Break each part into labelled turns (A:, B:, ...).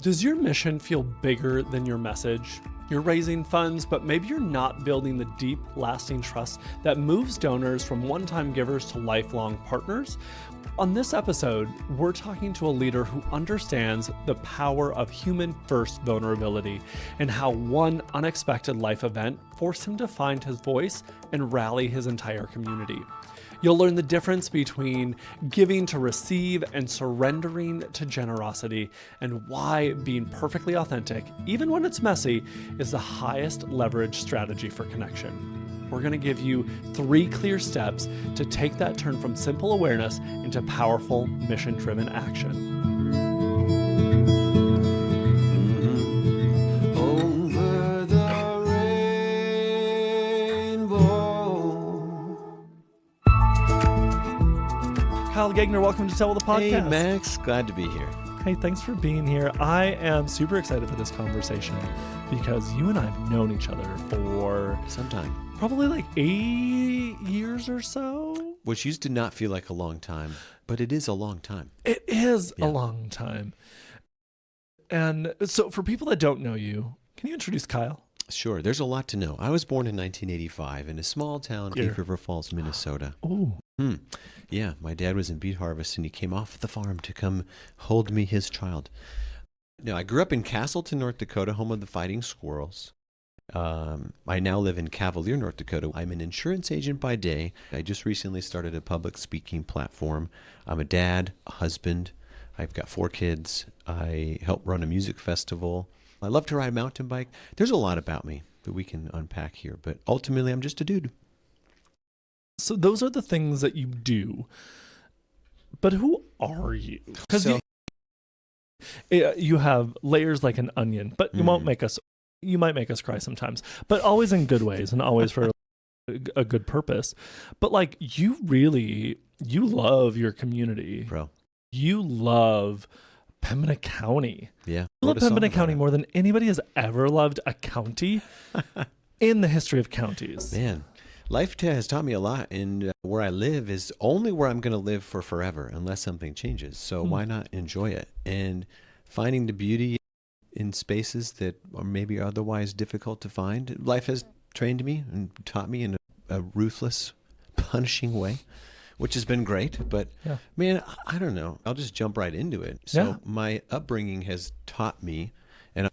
A: Does your mission feel bigger than your message? You're raising funds, but maybe you're not building the deep, lasting trust that moves donors from one-time givers to lifelong partners. On this episode, we're talking to a leader who understands the power of human-first vulnerability and how one unexpected life event forced him to find his voice and rally his entire community. You'll learn the difference between giving to receive and surrendering to generosity, and why being perfectly authentic, even when it's messy, is the highest leverage strategy for connection. We're going to give you 3 clear steps to take that turn from simple awareness into powerful, mission-driven action. Kyle Gagner, welcome to Tellwell the podcast.
B: Hey, Max. Glad to be here.
A: Hey, thanks for being here. I am super excited for this conversation because you and I have known each other for
B: some time.
A: Probably like 8 years or so.
B: Which used to not feel like a long time, but it is a long time.
A: It is a long time. And so for people that don't know you, can you introduce Kyle?
B: Sure. There's a lot to know. I was born in 1985 in a small town, Cave River Falls, Minnesota.
A: Oh.
B: Yeah, my dad was in beet harvest, and he came off the farm to come hold me, his child. Now, I grew up in Castleton, North Dakota, home of the Fighting Squirrels. I now live in Cavalier, North Dakota. I'm an insurance agent by day. I just recently started a public speaking platform. I'm a dad, a husband. I've got 4 kids. I help run a music festival. I love to ride a mountain bike. There's a lot about me that we can unpack here, but ultimately I'm just a dude.
A: So those are the things that you do. But who are you? Because you have layers like an onion, but you won't make us, you might make us cry sometimes, but always in good ways and always for a good purpose. But like you love your community.
B: Bro.
A: You love Pembina County.
B: Yeah.
A: You love Pembina County more than anybody has ever loved a county in the history of counties.
B: Man. Life has taught me a lot, and where I live is only where I'm going to live for forever unless something changes. So why not enjoy it? And finding the beauty in spaces that are maybe otherwise difficult to find. Life has trained me and taught me in a ruthless, punishing way, which has been great. But man, I don't know. I'll just jump right into it. So my upbringing has taught me, and I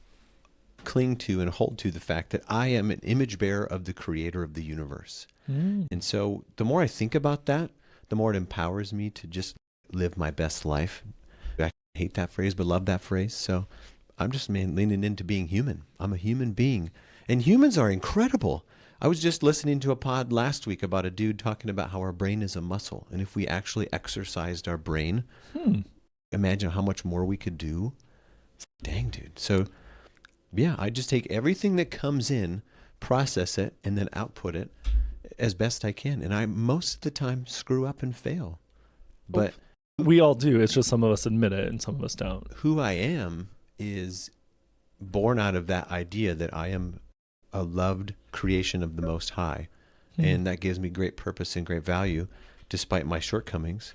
B: cling to and hold to the fact that I am an image bearer of the creator of the universe. And so the more I think about that, the more it empowers me to just live my best life. I hate that phrase, but love that phrase. So I'm just leaning into being human. I'm a human being. And humans are incredible. I was just listening to a pod last week about a dude talking about how our brain is a muscle. And if we actually exercised our brain, imagine how much more we could do. Dang, dude. So yeah, I just take everything that comes in, process it, and then output it as best I can. And I most of the time screw up and fail. But
A: we all do. It's just some of us admit it and some of us don't.
B: Who I am is born out of that idea that I am a loved creation of the Most High. And that gives me great purpose and great value despite my shortcomings.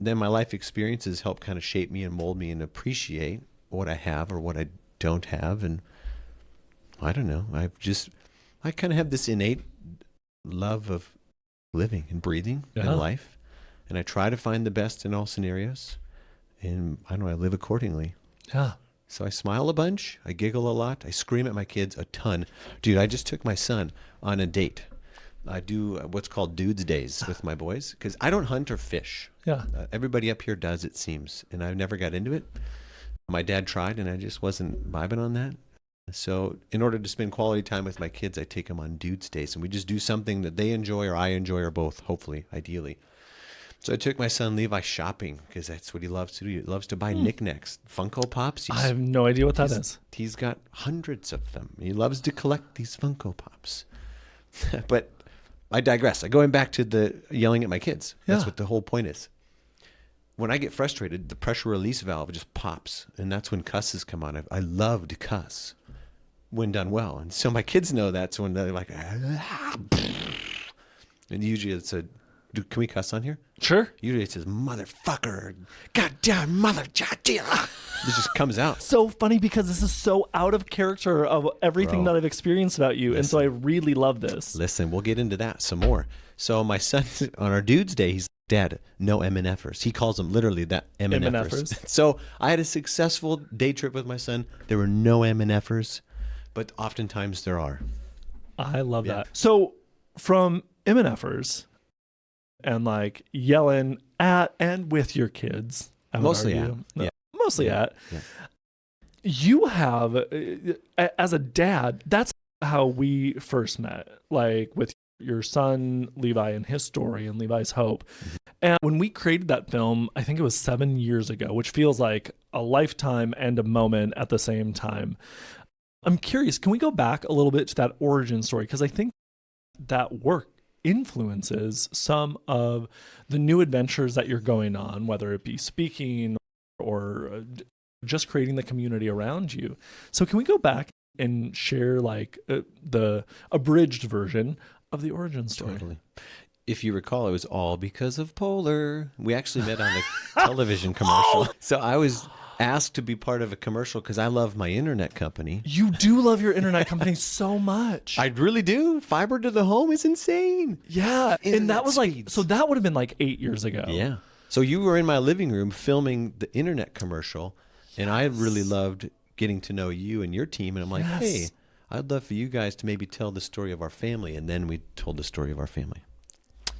B: Then my life experiences help kind of shape me and mold me and appreciate what I have or what I don't have. And I don't know. I kind of have this innate love of living and breathing in life. And I try to find the best in all scenarios. And I don't know, I live accordingly.
A: Yeah.
B: So I smile a bunch. I giggle a lot. I scream at my kids a ton. Dude, I just took my son on a date. I do what's called dudes days with my boys because I don't hunt or fish.
A: Yeah.
B: Everybody up here does, it seems. And I never got into it. My dad tried and I just wasn't vibing on that. So in order to spend quality time with my kids, I take them on dudes days, and we just do something that they enjoy or I enjoy or both, hopefully, ideally. So I took my son Levi shopping because that's what he loves to do. He loves to buy knickknacks, Funko Pops.
A: I have no idea what that is.
B: He's got hundreds of them. He loves to collect these Funko Pops. But I digress. I'm going back to the yelling at my kids. That's what the whole point is. When I get frustrated, the pressure release valve just pops, and that's when cusses come on. I love to cuss when done well. And so my kids know that's when they're like, and usually it's a Can we cuss on here?
A: Sure.
B: Usually it says motherfucker, goddamn mother, it just comes out.
A: So funny because this is so out of character of everything that I've experienced about you. And so I really love this.
B: Listen, we'll get into that some more. So my son, on our Dude's Day, he's Dad, no MNFers. He calls them literally that MNFers. So I had a successful day trip with my son. There were no MNFers, but oftentimes there are.
A: I love that. So from MNFers and like yelling at and with your kids,
B: mostly at.
A: Mostly at. Yeah. You have, as a dad, that's how we first met, like with your son Levi and his story and Levi's hope. Mm-hmm. And when we created that film, I think it was 7 years ago, which feels like a lifetime and a moment at the same time. I'm curious, can we go back a little bit to that origin story? Because I think that work influences some of the new adventures that you're going on, whether it be speaking or just creating the community around you. So can we go back and share like the abridged version of the origin story?
B: Totally. If you recall, it was all because of Polar. We actually met on a television commercial. So I was asked to be part of a commercial because I love my internet company.
A: You do love your internet company so much.
B: I really do. Fiber to the home is insane.
A: Yeah.
B: Internet
A: and that was
B: speeds.
A: like, so that would have been like 8 years ago.
B: Yeah. So you were in my living room filming the internet commercial, and I really loved getting to know you and your team. And I'm like, hey, I'd love for you guys to maybe tell the story of our family. And then we told the story of our family.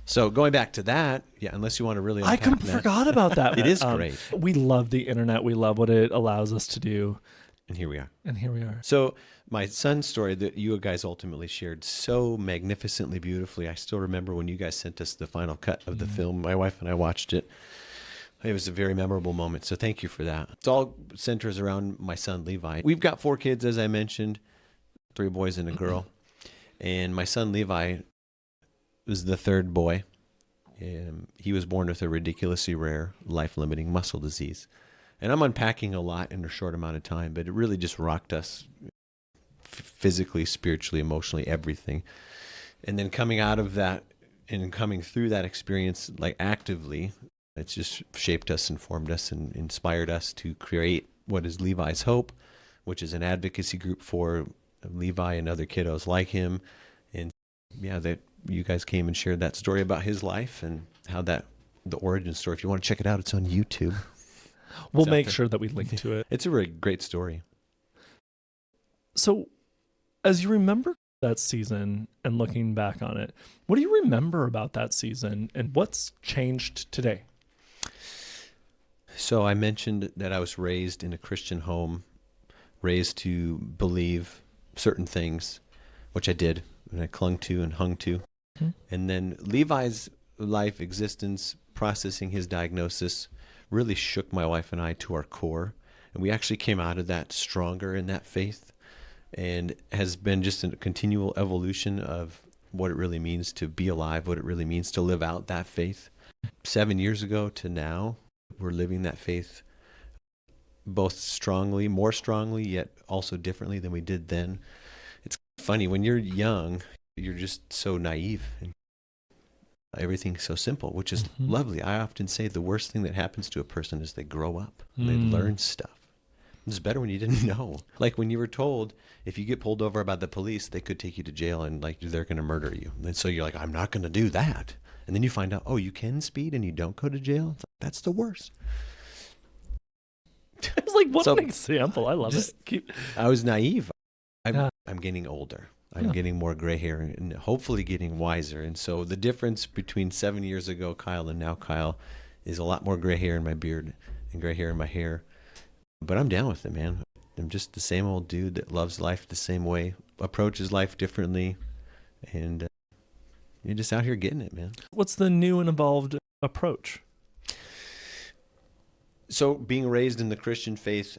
B: So going back to that, unless you want to really unpack that.
A: Forgot about that.
B: It is great.
A: We love the internet. We love what it allows us to do.
B: And here we are.
A: So
B: my son's story that you guys ultimately shared so magnificently beautifully. I still remember when you guys sent us the final cut of the film. My wife and I watched it. It was a very memorable moment. So thank you for that. It all centers around my son, Levi. We've got 4 kids, as I mentioned, 3 boys and a girl. And my son, Levi, was the 3rd boy. He was born with a ridiculously rare, life-limiting muscle disease. And I'm unpacking a lot in a short amount of time, but it really just rocked us physically, spiritually, emotionally, everything. And then coming out of that and coming through that experience, like actively, it's just shaped us, informed us, and inspired us to create what is Levi's Hope, which is an advocacy group for Levi and other kiddos like him. And that you guys came and shared that story about his life and how the origin story. If you want to check it out, it's on YouTube.
A: We'll make sure that we link to it.
B: It's a really great story.
A: So as you remember that season and looking back on it, what do you remember about that season and what's changed today?
B: So I mentioned that I was raised in a Christian home, raised to believe certain things, which I did, and I clung to and hung to. Mm-hmm. And then Levi's life existence, processing his diagnosis, really shook my wife and I to our core. And we actually came out of that stronger in that faith, and has been just a continual evolution of what it really means to be alive, what it really means to live out that faith. 7 years ago to now, we're living that faith both strongly, more strongly, yet also differently than we did then. It's funny, when you're young, you're just so naive and everything's so simple, which is lovely. I often say the worst thing that happens to a person is they grow up and they learn stuff. It's better when you didn't know. Like when you were told, if you get pulled over by the police, they could take you to jail and like they're going to murder you. And so you're like, I'm not going to do that. And then you find out, oh, you can speed and you don't go to jail? That's the worst.
A: It's like, what an example. I love it.
B: I was naive. I'm getting older. I'm getting more gray hair and hopefully getting wiser. And so the difference between 7 years ago, Kyle, and now Kyle is a lot more gray hair in my beard and gray hair in my hair. But I'm down with it, man. I'm just the same old dude that loves life the same way, approaches life differently, and you're just out here getting it, man.
A: What's the new and evolved approach?
B: So being raised in the Christian faith,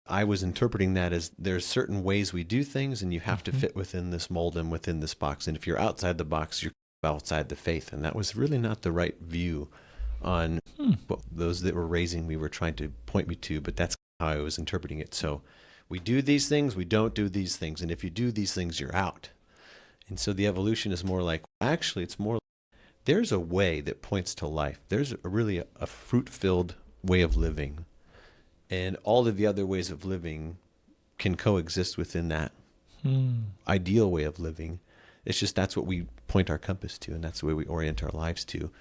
B: I was interpreting that as there's certain ways we do things, and you have to fit within this mold and within this box. And if you're outside the box, you're outside the faith. And that was really not the right view on what those that were raising me were trying to point me to, but that's how I was interpreting it. So we do these things, we don't do these things. And if you do these things, you're out. And so the evolution is more like, actually, it's more there's a way that points to life. There's really a fruit-filled way of living. And all of the other ways of living can coexist within that ideal way of living. It's just that's what we point our compass to, and that's the way we orient our lives to.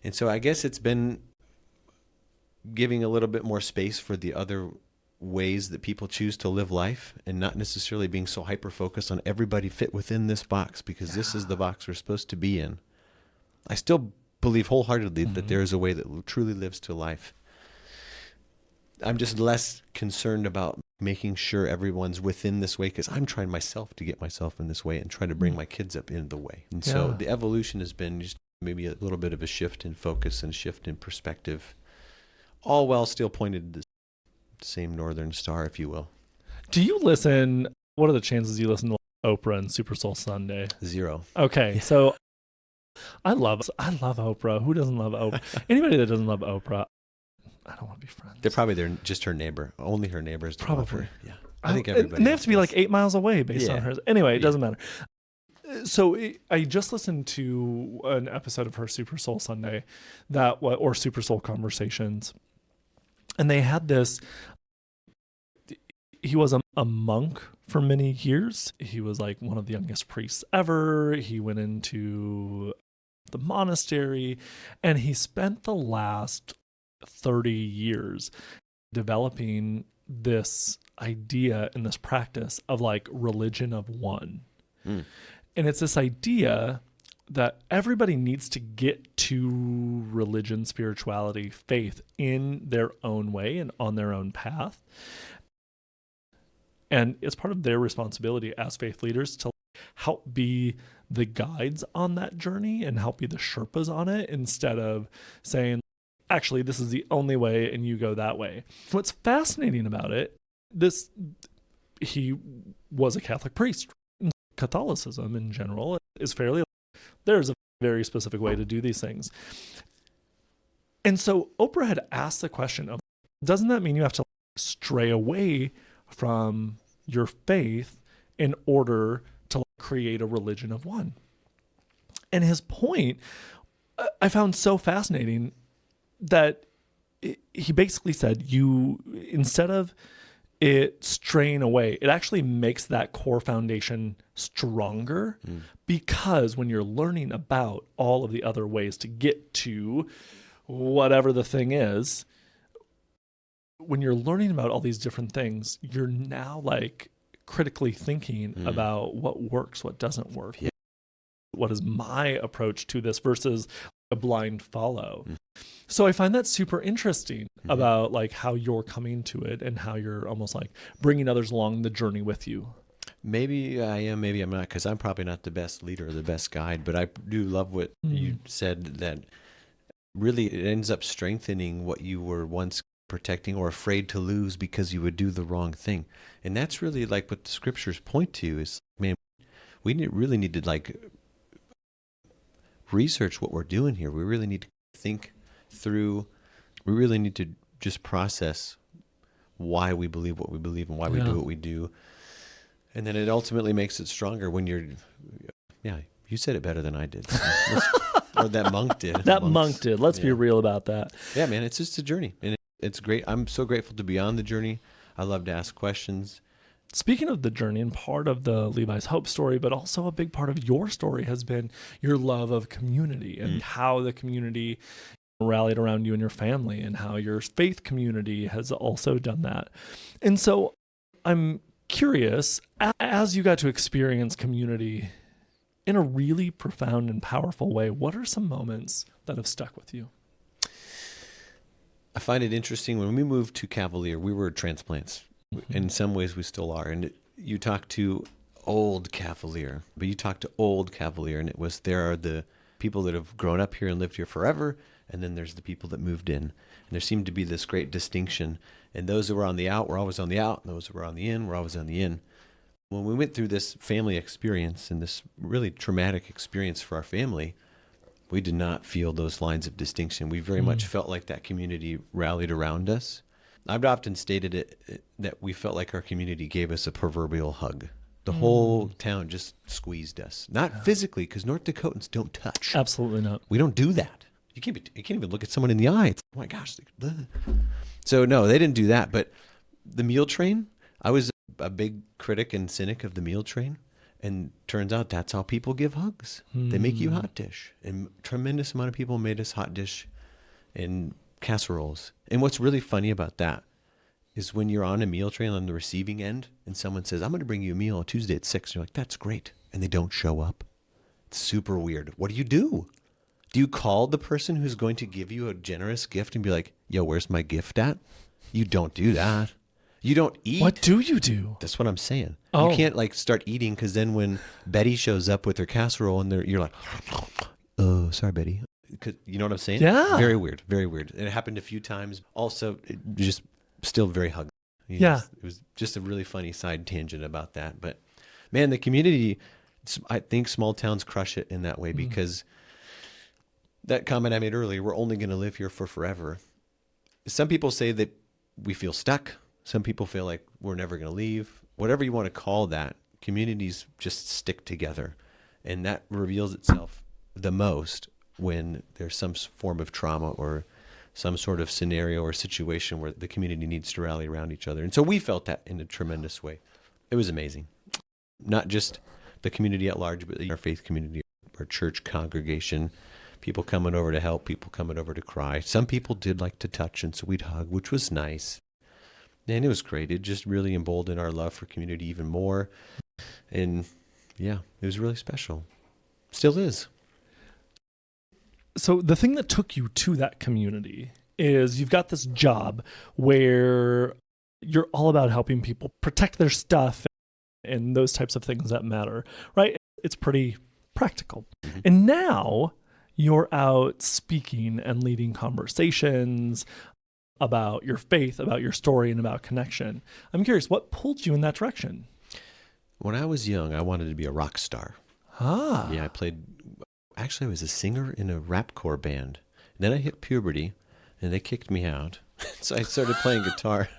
B: And so I guess it's been giving a little bit more space for the other ways that people choose to live life, and not necessarily being so hyper-focused on everybody fit within this box because this is the box we're supposed to be in. I still believe wholeheartedly that there is a way that truly lives to life. I'm just less concerned about making sure everyone's within this way, because I'm trying myself to get myself in this way and try to bring my kids up into the way. And so the evolution has been just maybe a little bit of a shift in focus and shift in perspective, all while still pointed to the same northern star, if you will.
A: Do you listen? What are the chances you listen to Oprah and Super Soul Sunday?
B: 0.
A: Okay, so I love Oprah. Who doesn't love Oprah? Anybody that doesn't love Oprah, I don't want to be friends.
B: They're just her neighbor. Only her neighbors.
A: Probably.
B: Yeah. I think everybody.
A: And they have to be like 8 miles away based on hers. Anyway, it doesn't matter. So I just listened to an episode of her Super Soul Sunday, or Super Soul Conversations, and they had this. He was a monk for many years. He was like one of the youngest priests ever. He went into the monastery, and he spent the last 30 years developing this idea and this practice of like religion of one. And it's this idea that everybody needs to get to religion, spirituality, faith in their own way and on their own path. And it's part of their responsibility as faith leaders to help be the guides on that journey and help be the Sherpas on it, instead of saying, actually, this is the only way and you go that way. What's fascinating about it, he was a Catholic priest. Catholicism in general is there's a very specific way to do these things. And so Oprah had asked the question of, doesn't that mean you have to stray away from your faith in order to create a religion of one? And his point I found so fascinating, that he basically said, instead of it straying away, it actually makes that core foundation stronger, because when you're learning about all of the other ways to get to whatever the thing is, when you're learning about all these different things, you're now like critically thinking about what works, what doesn't work. What is my approach to this versus a blind follow? So I find that super interesting about like how you're coming to it and how you're almost like bringing others along the journey with you.
B: Maybe I am, maybe I'm not, because I'm probably not the best leader or the best guide, but I do love what you said, that really it ends up strengthening what you were once protecting or afraid to lose because you would do the wrong thing. And that's really like what the scriptures point to is, man, we really need to like research what we're doing here. We really need to think through, we really need to just process why we believe what we believe and why we do what we do. And then it ultimately makes it stronger when you said it better than I did. Or that monk did.
A: That monk did. Let's be real about that.
B: Yeah, man, it's just a journey. And it's great. I'm so grateful to be on the journey. I love to ask questions.
A: Speaking of the journey, and part of the Levi's Hope story, but also a big part of your story has been your love of community and how the community rallied around you and your family, and how your faith community has also done that. And so I'm curious, as you got to experience community in a really profound and powerful way, what are some moments that have stuck with you?
B: I find it interesting. When we moved to Cavalier, we were transplants. In some ways, we still are. And you talk to old Cavalier, but you talk to old Cavalier, and there are the people that have grown up here and lived here forever, and then there's the people that moved in. And there seemed to be this great distinction. And those that were on the out were always on the out, and those that were on the in were always on the in. When we went through this family experience and this really traumatic experience for our family, we did not feel those lines of distinction. We very much felt like that community rallied around us. I've often stated it that we felt like our community gave us a proverbial hug. The whole town just squeezed us. Not physically, because North Dakotans don't touch.
A: Absolutely not.
B: We don't do that. You can't even look at someone in the eye. It's, oh my gosh. So no, they didn't do that. But the meal train, I was a big critic and cynic of the meal train. And turns out that's how people give hugs. They make you hot dish. And tremendous amount of people made us hot dish and casseroles. And what's really funny about that is when you're on a meal train on the receiving end and someone says, I'm going to bring you a meal on Tuesday at 6. And you're like, that's great. And they don't show up. It's super weird. What do you do? Do you call the person who's going to give you a generous gift and be like, yo, where's my gift at? You don't do that. You don't eat.
A: What do you do?
B: That's what I'm saying.
A: Oh.
B: You can't like start eating, because then when Betty shows up with her casserole and you're like, oh, sorry, Betty. You know what I'm saying?
A: Yeah.
B: Very weird. Very weird. And it happened a few times. Also, it just still very hug.
A: Yeah.
B: It was just a really funny side tangent about that. But man, the community, I think small towns crush it in that way, because that comment I made earlier, we're only going to live here for forever. Some people say that we feel stuck. Some people feel like we're never going to leave. Whatever you want to call that, communities just stick together. And that reveals itself the most when there's some form of trauma or some sort of scenario or situation where the community needs to rally around each other. And so we felt that in a tremendous way. It was amazing. Not just the community at large, but our faith community, our church congregation, people coming over to help, people coming over to cry. Some people did like to touch, and so we'd hug, which was nice. And it was great. It just really emboldened our love for community even more. And yeah, it was really special. Still is.
A: So the thing that took you to that community is you've got this job where you're all about helping people protect their stuff and those types of things that matter, right? It's pretty practical. Mm-hmm. And now you're out speaking and leading conversations about your faith, about your story, and about connection. I'm curious, what pulled you in that direction?
B: When I was young, I wanted to be a rock star.
A: Ah.
B: Yeah, I was a singer in a rapcore band. And then I hit puberty, and they kicked me out. So I started playing guitar.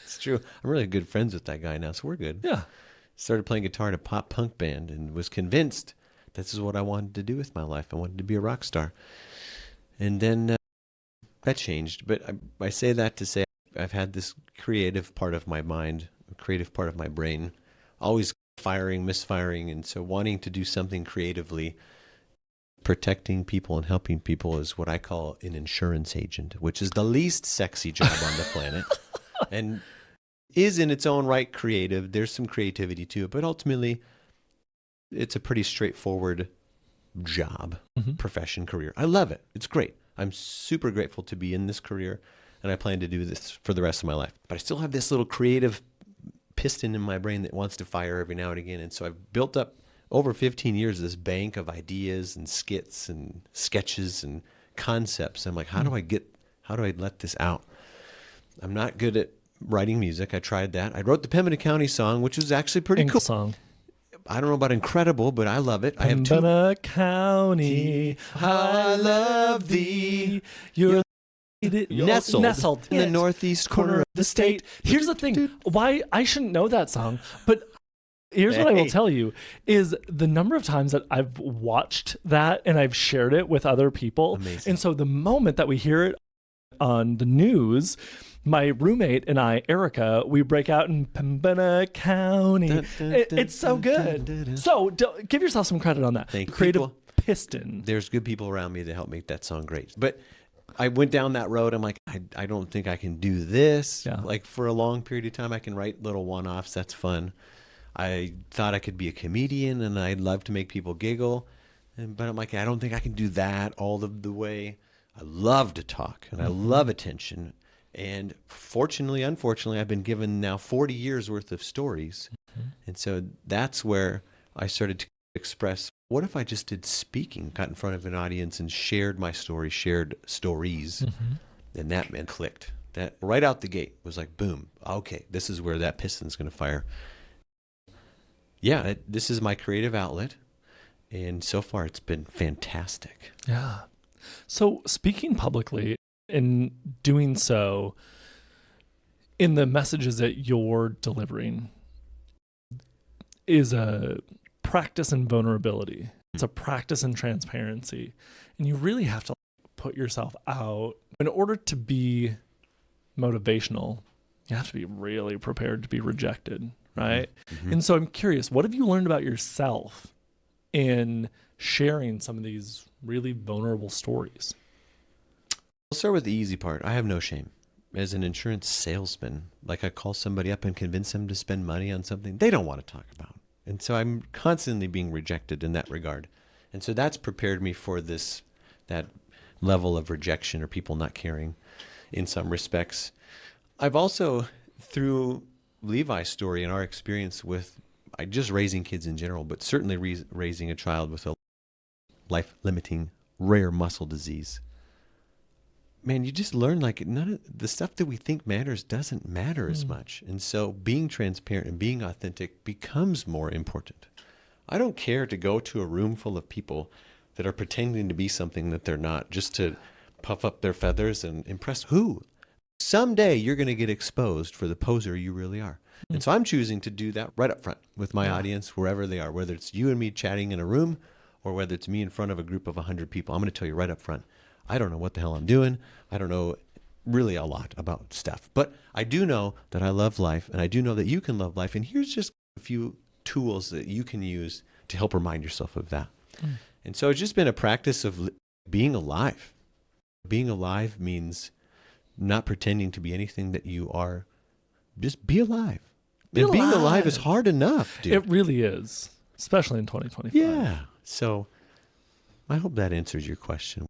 B: It's true. I'm really good friends with that guy now, so we're good.
A: Yeah.
B: Started playing guitar in a pop punk band and was convinced this is what I wanted to do with my life. I wanted to be a rock star. And then that changed. But I say that to say I've had this creative part of my mind, creative part of my brain, always firing, misfiring. And so wanting to do something creatively, protecting people and helping people is what I call an insurance agent, which is the least sexy job on the planet. And is in its own right creative. There's some creativity to it, but ultimately it's a pretty straightforward job, profession, career. I love it. It's great. I'm super grateful to be in this career, and I plan to do this for the rest of my life. But I still have this little creative piston in my brain that wants to fire every now and again. And so I've built up over 15 years this bank of ideas and skits and sketches and concepts. I'm like, how do I let this out? I'm not good at writing music. I tried that. I wrote the Pembina County song, which was actually pretty cool.
A: Song.
B: I don't know about incredible, but I love it.
A: Pembina County, how I love thee. You're nestled
B: in the northeast corner of the state.
A: Here's the thing. Why I shouldn't know that song, but here's what I will tell you is the number of times that I've watched that and I've shared it with other people.
B: Amazing.
A: And so the moment that we hear it on the news, my roommate and I, Erica, we break out in Pembina County. It's so good. So give yourself some credit on that.
B: Thank you.
A: Creative piston.
B: There's good people around me to help make that song great. But I went down that road. I'm like, I don't think I can do this.
A: Yeah.
B: Like for a long period of time, I can write little one-offs. That's fun. I thought I could be a comedian and I'd love to make people giggle. But I'm like, I don't think I can do that all of the way. I love to talk and I love attention. And fortunately, unfortunately, I've been given now 40 years worth of stories. And so that's where I started to express, what if I just did speaking, got in front of an audience and shared my story, shared stories. And that man clicked. That right out the gate was like, boom, okay, this is where that piston's going to fire. Yeah, this is my creative outlet. And so far, it's been fantastic.
A: Yeah. So speaking publicly and doing so in the messages that you're delivering, is a practice in vulnerability. It's a practice in transparency. And you really have to put yourself out. In order to be motivational, you have to be really prepared to be rejected, right? Mm-hmm. And so I'm curious, what have you learned about yourself in sharing some of these really vulnerable stories?
B: I'll start with the easy part. I have no shame. As an insurance salesman, like I call somebody up and convince them to spend money on something they don't want to talk about. And so I'm constantly being rejected in that regard. And so that's prepared me for that level of rejection or people not caring in some respects. I've also, through Levi's story and our experience with just raising kids in general, but certainly raising a child with a life-limiting rare muscle disease, man, you just learn like none of the stuff that we think matters doesn't matter as much. And so being transparent and being authentic becomes more important. I don't care to go to a room full of people that are pretending to be something that they're not, just to puff up their feathers and impress who? Someday you're going to get exposed for the poser you really are. And so I'm choosing to do that right up front with my audience, wherever they are, whether it's you and me chatting in a room or whether it's me in front of a group of 100 people. I'm going to tell you right up front, I don't know what the hell I'm doing. I don't know really a lot about stuff, but I do know that I love life, and I do know that you can love life. And here's just a few tools that you can use to help remind yourself of that. And so it's just been a practice of being alive. Being alive means not pretending to be anything that you are. Just be alive. Being alive is hard enough, dude.
A: It really is, especially in 2025.
B: Yeah. So I hope that answers your question.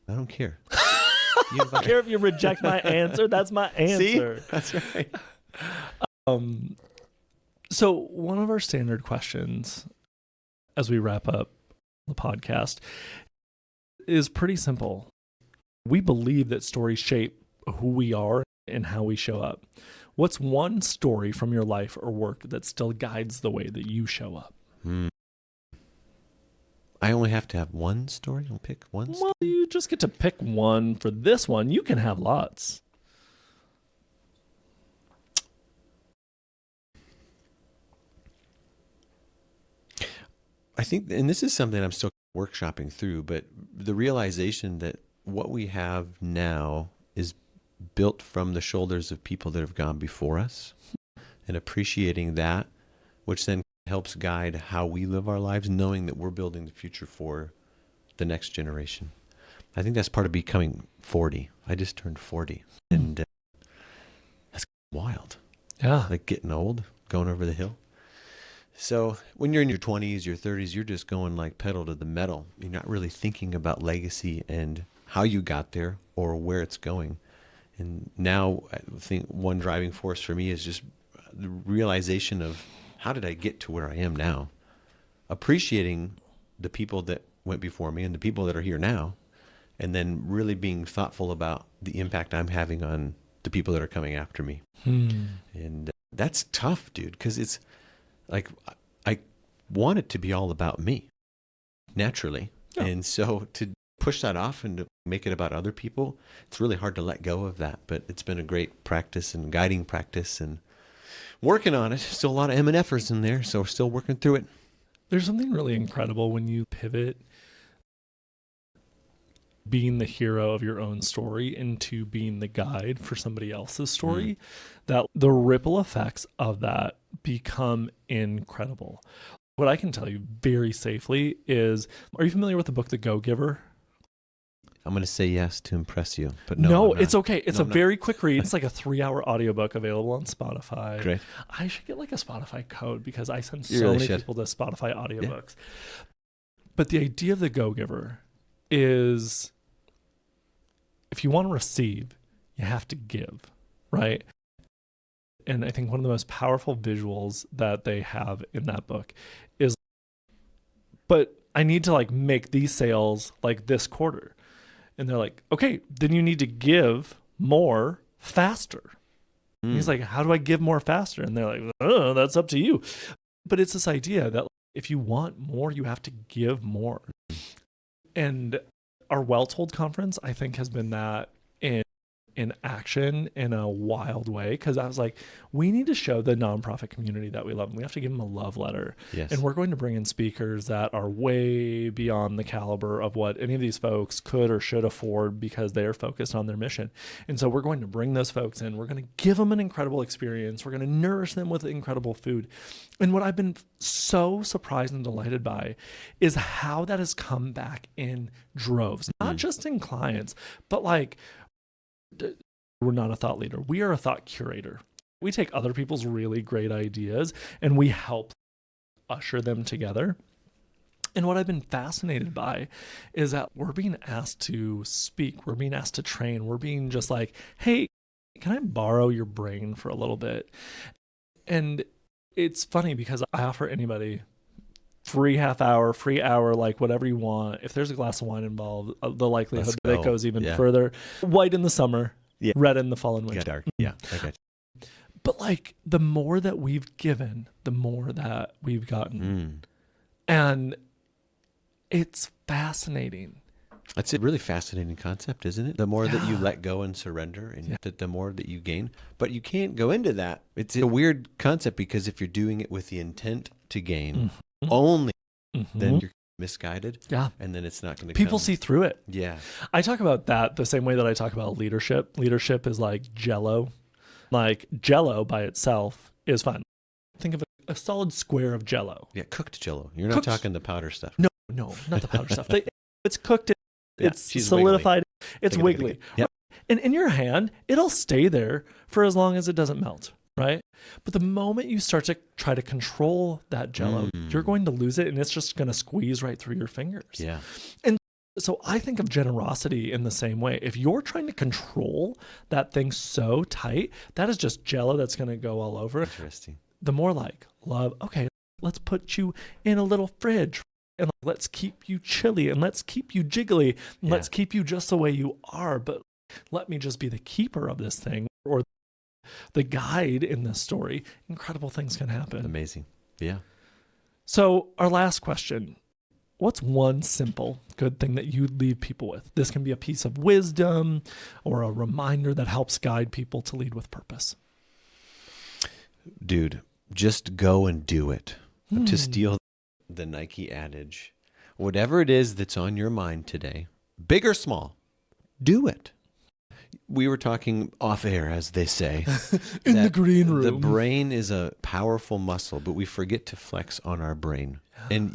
B: I don't care.
A: I don't care if you reject my answer. That's my answer.
B: See? That's right.
A: So one of our standard questions as we wrap up the podcast is pretty simple. We believe that stories shape who we are and how we show up. What's one story from your life or work that still guides the way that you show up?
B: I only have to have one story? I'll pick one story?
A: Well, you just get to pick one for this one. You can have lots.
B: I think, and this is something I'm still workshopping through, but the realization that what we have now is built from the shoulders of people that have gone before us, and appreciating that, which then helps guide how we live our lives, knowing that we're building the future for the next generation. I think that's part of becoming 40. I just turned 40, and that's wild.
A: Yeah.
B: Like getting old, going over the hill. So when you're in your 20s, your 30s, you're just going like pedal to the metal. You're not really thinking about legacy and how you got there or where it's going. And now I think one driving force for me is just the realization of how did I get to where I am now? Appreciating the people that went before me and the people that are here now, and then really being thoughtful about the impact I'm having on the people that are coming after me. And that's tough, dude, because it's like I want it to be all about me, naturally. Yeah. And so to push that off and to make it about other people, it's really hard to let go of that. But it's been a great practice and guiding practice and working on it. Still a lot of M&Fers in there, so we're still working through it.
A: There's something really incredible when you pivot being the hero of your own story into being the guide for somebody else's story, that the ripple effects of that become incredible. What I can tell you very safely is, are you familiar with the book, The Go-Giver?
B: I'm going to say yes to impress you, but no.
A: No, it's okay. It's a very quick read. It's like a 3-hour audiobook available on Spotify.
B: Great.
A: I should get like a Spotify code because I send so many people to Spotify audiobooks. Yeah. But the idea of The Go-Giver is if you want to receive, you have to give, right? And I think one of the most powerful visuals that they have in that book is, but I need to like make these sales like this quarter. And they're like, okay, then you need to give more faster. And he's like, how do I give more faster? And they're like, oh, that's up to you. But it's this idea that if you want more, you have to give more. And our Well Told conference, I think, has been that. And in action in a wild way, because I was like, we need to show the nonprofit community that we love them. We have to give them a love letter.
B: Yes.
A: And we're going to bring in speakers that are way beyond the caliber of what any of these folks could or should afford because they are focused on their mission. And so we're going to bring those folks in. We're going to give them an incredible experience. We're going to nourish them with incredible food. And what I've been so surprised and delighted by is how that has come back in droves, not just in clients, but like, we're not a thought leader. We are a thought curator. We take other people's really great ideas and we help usher them together. And what I've been fascinated by is that we're being asked to speak. We're being asked to train. We're being just like, hey, can I borrow your brain for a little bit? And it's funny because I offer anybody free half hour, free hour, like whatever you want. If there's a glass of wine involved, the likelihood that it goes even further. White in the summer, red in the fall and winter.
B: Dark. Yeah, okay.
A: But like the more that we've given, the more that we've gotten. And it's fascinating.
B: That's a really fascinating concept, isn't it? The more that you let go and surrender, and the more that you gain. But you can't go into that. It's a weird concept because if you're doing it with the intent to gain, only then you're misguided. Yeah. And then it's not going to
A: People see through it.
B: Yeah.
A: I talk about that the same way that I talk about leadership. Leadership is like Jello. Like Jello by itself is fine. Think of a solid square of Jello.
B: Yeah, cooked Jello. You're not talking the powder stuff.
A: No, not the powder stuff. It's cooked. It's solidified. Wiggly. It's wiggly.
B: Yep.
A: And in your hand, it'll stay there for as long as it doesn't melt. Right? But the moment you start to try to control that Jello, you're going to lose it and it's just going to squeeze right through your fingers.
B: Yeah.
A: And so I think of generosity in the same way. If you're trying to control that thing so tight, that is just Jello that's going to go all over.
B: Interesting.
A: The more like love, okay, let's put you in a little fridge and let's keep you chilly and let's keep you jiggly and let's keep you just the way you are. But let me just be the keeper of this thing or the guide in this story. Incredible things can happen.
B: Amazing. Yeah.
A: So our last question, what's one simple good thing that you'd leave people with? This can be a piece of wisdom or a reminder that helps guide people to lead with purpose.
B: Dude, just go and do it. To steal the Nike adage, whatever it is that's on your mind today, big or small, do it. We were talking off air, as they say.
A: In the green room.
B: The brain is a powerful muscle, but we forget to flex on our brain. And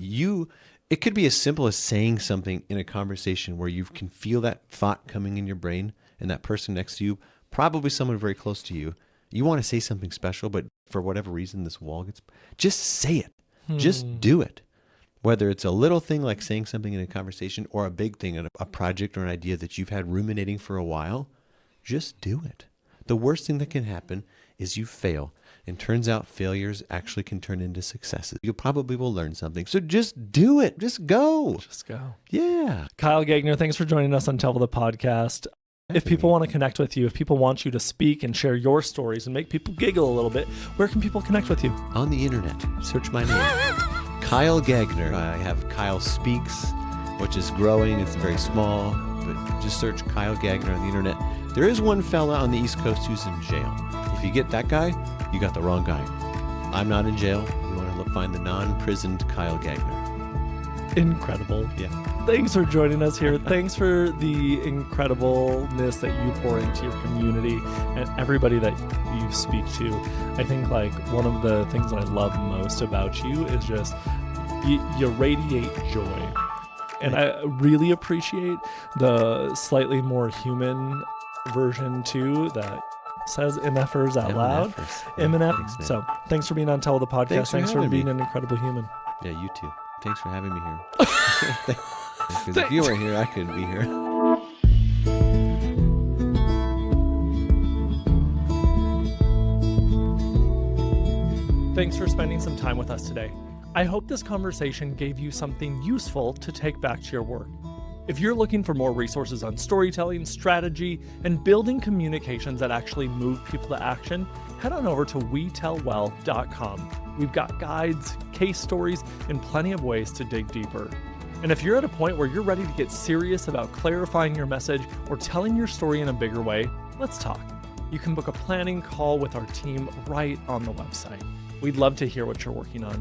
B: it could be as simple as saying something in a conversation where you can feel that thought coming in your brain and that person next to you, probably someone very close to you. You want to say something special, but for whatever reason, this wall gets... Just say it. Just do it. Whether it's a little thing like saying something in a conversation or a big thing, a project or an idea that you've had ruminating for a while, just do it. The worst thing that can happen is you fail. And turns out failures actually can turn into successes. You probably will learn something. So just do it. Just go.
A: Just go.
B: Yeah.
A: Kyle Gagner, thanks for joining us on Tellwell the podcast. If people want to connect with you, if people want you to speak and share your stories and make people giggle a little bit, where can people connect with you?
B: On the internet. Search my name. Kyle Gagner. I have Kyle Speaks, which is growing. It's very small, but just search Kyle Gagner on the internet. There is one fella on the East Coast who's in jail. If you get that guy, you got the wrong guy. I'm not in jail. You want to find the non-prisoned Kyle Gagner.
A: Incredible.
B: Yeah.
A: Thanks for joining us here. Thanks for the incredibleness that you pour into your community and everybody that you speak to. I think like one of the things that I love most about you is just you radiate joy. And I really appreciate the slightly more human version too that says MFers out loud. MNF. So thanks for being on Tell the Podcast. Thanks for being an incredible human.
B: Yeah, you too. Thanks for having me here. Because if you weren't here, I couldn't be here.
A: Thanks for spending some time with us today. I hope this conversation gave you something useful to take back to your work. If you're looking for more resources on storytelling, strategy, and building communications that actually move people to action, head on over to WeTellWell.com. We've got guides, case stories, and plenty of ways to dig deeper. And if you're at a point where you're ready to get serious about clarifying your message or telling your story in a bigger way, Let's talk. You can book a planning call with our team right on the website. We'd love to hear what you're working on.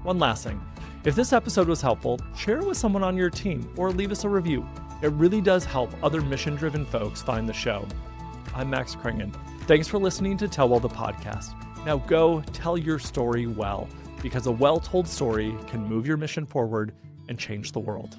A: One last thing. If this episode was helpful, share it with someone on your team or leave us a review. It really does help other mission-driven folks find the show. I'm Max Kringen. Thanks for listening to Tellwell the podcast. Now go tell your story well, because a well-told story can move your mission forward and change the world.